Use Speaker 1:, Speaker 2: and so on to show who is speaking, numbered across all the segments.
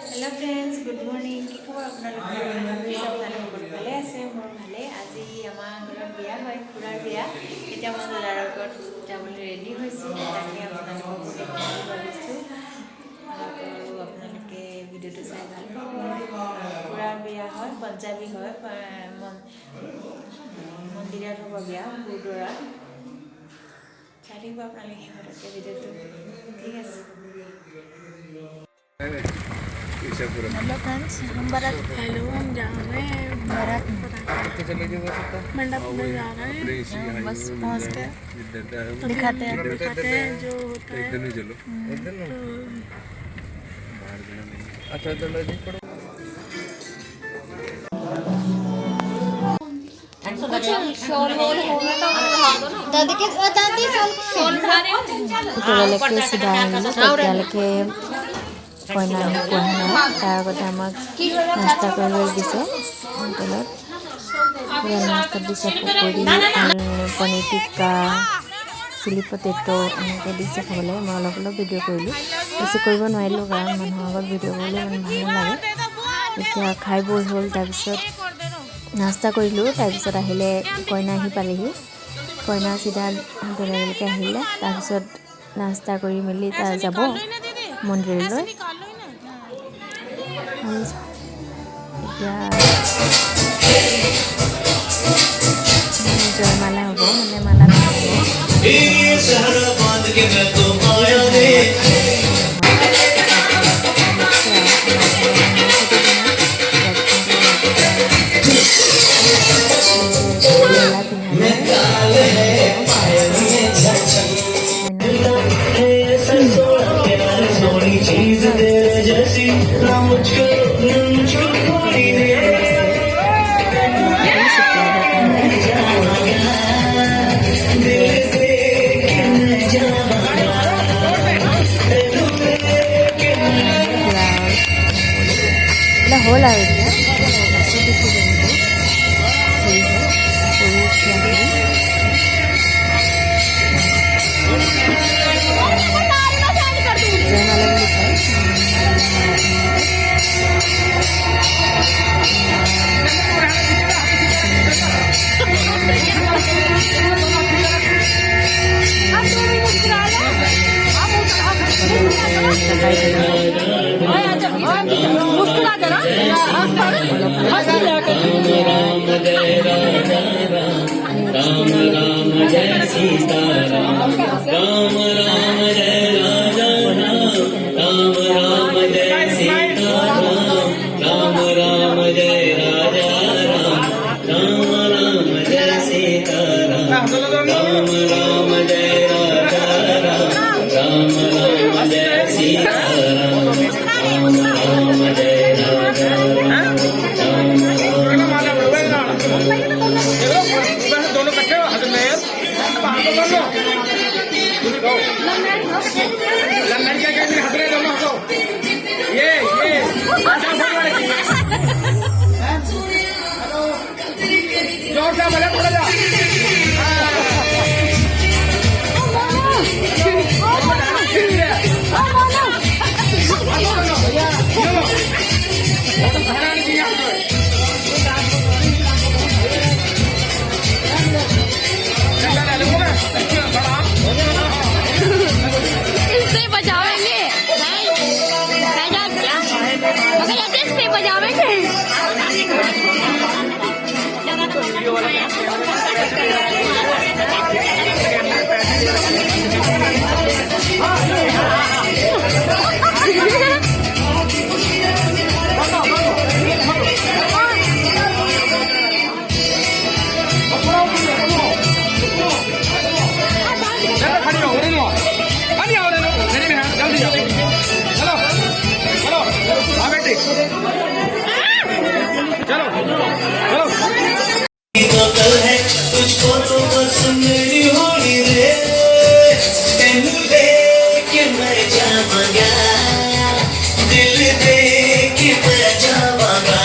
Speaker 1: Hello friends good morning कि खबर आपनालोक सब भाले আছে मोर भाले আজি আমাৰ ঘৰত বিয়া হয় খুৰাৰ বিয়া এতিয়া মই দাদাৰ ঘৰত যাবলৈ ৰেডি হৈছোঁ তাকে আপোনালোকক দেখুৱাবলৈ ভাবিছোঁ আৰু আপোনালোকে ভিডিঅ'টো চাই ভাল পাব খুৰাৰ বিয়া হয় পঞ্জাবী হয় মন্দিৰত হ'ব বিয়া গুৰুদ্বাৰা চাই থাকিব আপোনালোকে শেষলৈকে ভিডিঅ'টো ঠিক আছে। हेलो फ्रेंड्स हम बारात हेलो हम जा रहे हैं बारात मंडप में जा रहे हैं बस पहुंच के दिखाते हैं जो होता है चलो अच्छा चलो कुछ शॉल वॉल होगा तो दादी के दादी शॉल उठा रहे हो तो सीधा के কইনা কোৱা নাই তাৰ আগতে আমাক নাস্তা কৰিবলৈ দিছে হোটেলত নাস্তা দিছে পকৰি পনীৰ টিক্কা চিলি পটেটো এনেকৈ দিছে খাবলৈ মই অলপ ভিডিঅ' কৰিলোঁ বেছি কৰিব নোৱাৰিলোঁ কাৰণ মানুহৰ আগত ভিডিঅ' কৰিবলৈ ইমান ভাল নালাগে এতিয়া খাই বৈ হ'ল তাৰপিছত নাস্তা কৰিলোঁ তাৰপিছত আহিলে কইনা আহি পালেহি কইনা চিধা হোটেললৈকে আহিলে তাৰপিছত নাস্তা কৰি মেলি তাৰ যাব মন্দিৰলৈ जयमाला हो मैंने माला होला मुस्कुरा जरा राम राम जय सीता राम राम राम जय राजा राम राम जय सीता राम राम जय राजा राम राम जय सीता राम राम जय राजा राम राम जय सीता दोनों कट्ठे ये जोर से बोले थोड़ा जा इससे बचावेंगे इससे बचावेंगे तुझको तो बस मेरी होली रे तेनू दे के मैं जावांगा दिल दे के मैं जावांगा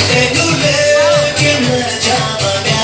Speaker 1: तेनू दे के मैं जावांगा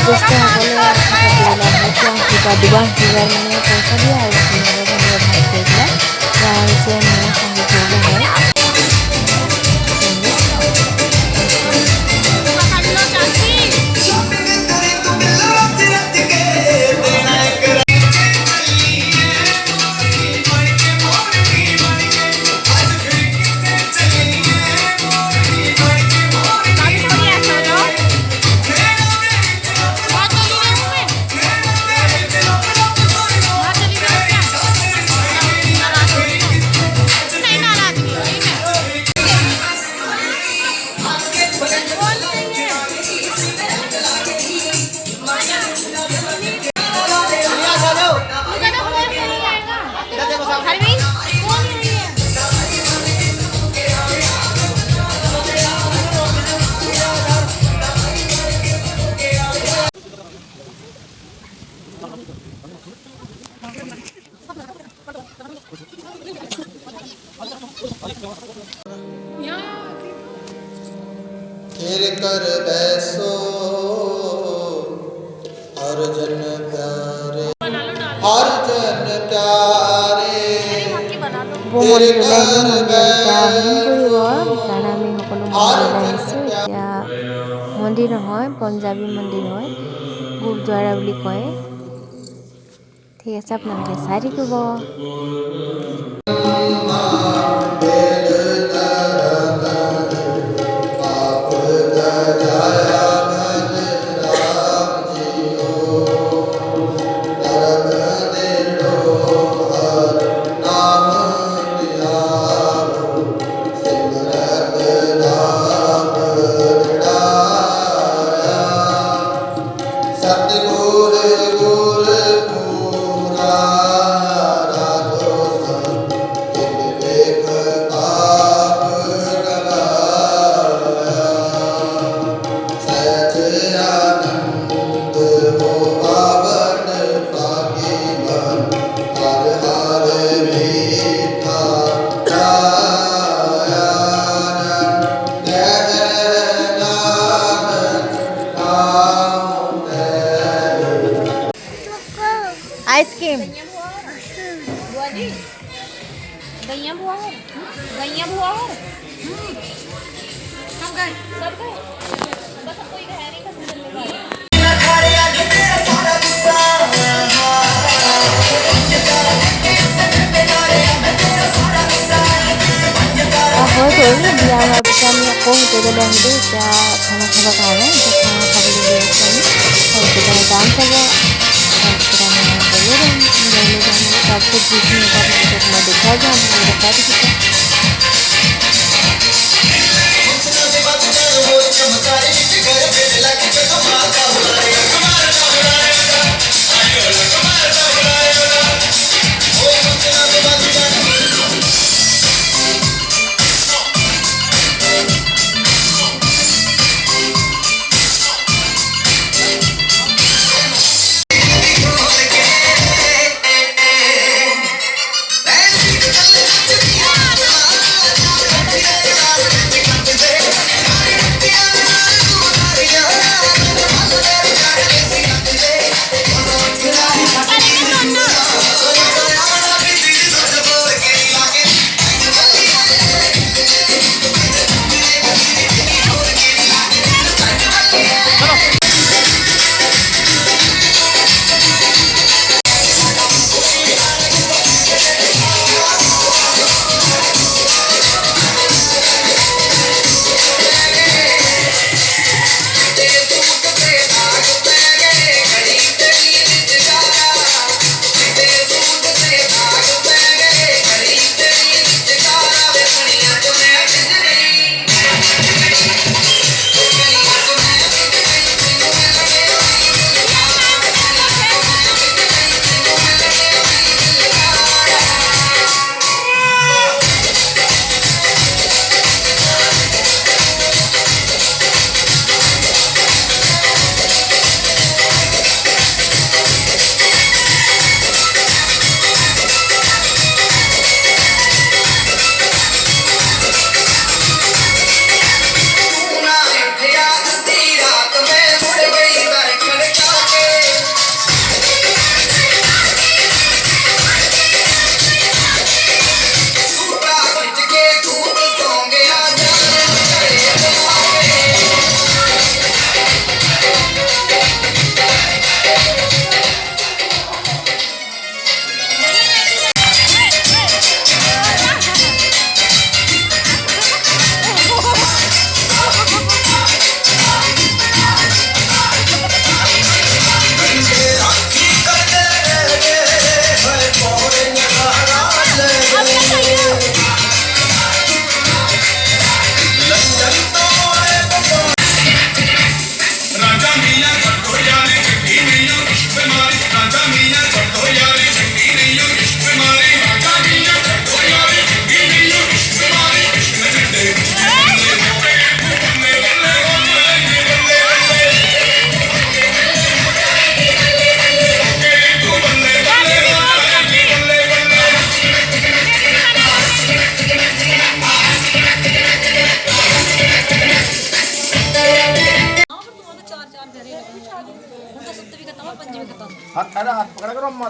Speaker 1: বয়োজ্যেষ্ঠ সকলে দুবাৰ মানে পইচা দিয়ে আৰু ধুনীয়াকৈ ভাগ কৰি পেলাই এয়া হৈছে মোৰ সংগীত হয়।
Speaker 2: फिर कर बैसो हर जन प्यारे हर जन प्यारे
Speaker 1: মন্দিৰলৈ আহিছোঁ এতিয়া আহিম কৰিব সেইকাৰণে আমি সকলো মন্দিৰলৈ আহিছোঁ এতিয়া মন্দিৰ নহয় পঞ্জাবী মন্দিৰ হয় গুৰুদ্বাৰা বুলি কয় ঠিক আছে আপোনালোকে চাই থাকিব आइसक्रीम बुआ जी गैया बुआ हो सब गए बस कोई है नहीं হয় গ'ল বিয়া হোৱাৰ পিছত আমি আকৌ হোটেললৈ আহিলোঁ এতিয়া খানা খাবৰ কাৰণে খানা খাবলৈ লৈ আছোঁ আমি তাৰপিছত যাম চাব তাৰপিছত আমি গ'লোঁ তাৰপিছত যিখিনি আপোনালোকক মই দেখাই যাওঁ আপোনালোকে দেখাই থাকিব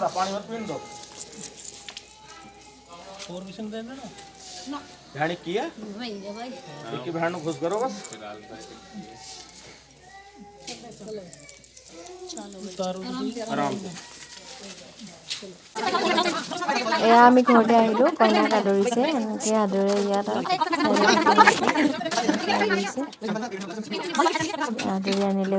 Speaker 3: रहा पानी मत पीने दो और विषम देना ना ध्यान किया की बहन घुस करो बस आराम से
Speaker 1: এয়া আমি ঘৰতে আহিলোঁ কইনাক আদৰিছে এনেকৈ আদৰে ইয়াত আদৰি আনিলে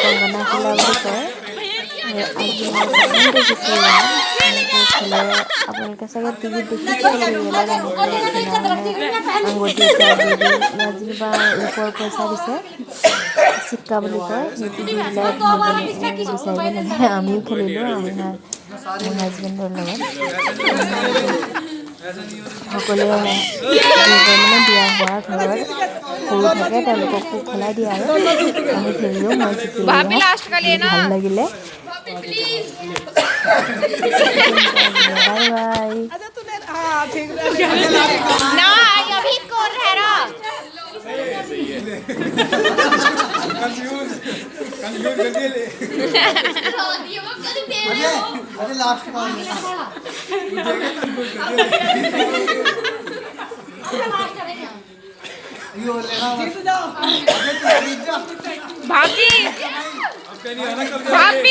Speaker 1: কংগনা খেলা বুলি কয় আপোনালোকে চাগে টিভিত দেখিছে আঙুঠি যেনিবা ৰূপৰ পইচা দিছে চিক্কা বুলি কয় সেইটো দি পেলাই বিচাৰিব লাগে আমিও খেলিলোঁ আমি মোৰ হাজবেণ্ডৰ লগত সকলোৱে মানে বিয়া হোৱা ঘৰত সৰু থাকে তেওঁলোককো খেলাই দিয়ে আৰু আমি খেলিলোঁ মই জিকিলোঁ ভাল লাগিলে बाय बाय
Speaker 4: ना अभी कर रहा है
Speaker 2: अरे लास्ट
Speaker 4: भाभी भाभी